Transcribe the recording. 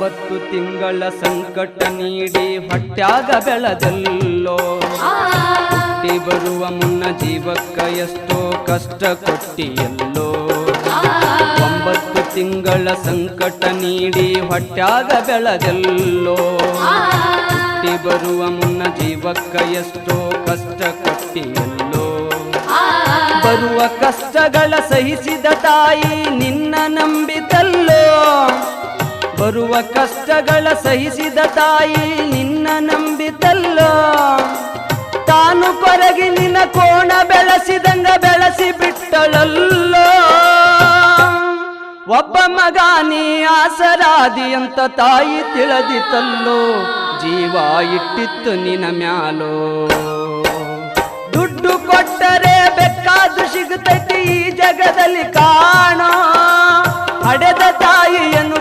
9 ತಿಂಗಳ ಸಂಕಟ ನೀಡಿ ಹೊಟ್ಯಾಗ ಬೆಳೆದಲ್ಲೋ ಹುಟ್ಟಿ ಬರುವ ಮುನ್ನ ಜೀವಕ್ಕ ಎಷ್ಟೋ ಕಷ್ಟ ಕೊಟ್ಟಿಯಲ್ಲೋ 9 ತಿಂಗಳ ಸಂಕಟ ನೀಡಿ ಹೊಟ್ಯಾಗ ಬೆಳೆದಲ್ಲೋ ಹುಟ್ಟಿ ಬರುವ ಮುನ್ನ ಜೀವಕ್ಕ ಎಷ್ಟೋ ಕಷ್ಟ ಕೊಟ್ಟಿಯಲ್ಲೋ ಬರುವ ಕಷ್ಟಗಳ ಸಹಿಸಿದ ತಾಯಿ ನಿನ್ನ ನಂಬಿತಲ್ಲೋ ಬರುವ ಕಷ್ಟಗಳ ಸಹಿಸಿದ ತಾಯಿ ನಿನ್ನ ನಂಬಿತಲ್ಲೋ ತಾನು ಕೊರಗಿ ನಿನ್ನ ಕೋಣ ಬೆಳೆಸಿದಂಗ ಬೆಳೆಸಿ ಬಿಟ್ಟಳಲ್ಲೋ ಒಬ್ಬ ಮಗ ನೀ ಆಸರಾದಿ ಅಂತ ತಾಯಿ ತಿಳಿದಿತಲ್ಲೋ ಜೀವ ಇಟ್ಟಿತ್ತು ನಿನ್ನ ಮ್ಯಾಲೋ ದುಡ್ಡು ಕೊಟ್ಟರೆ ಬೇಕಾದು ಸಿಗುತ್ತೈತಿ ಈ ಜಗದಲ್ಲಿ ಕಾಣೋ ಹಡೆದ ತಾಯಿಯನ್ನು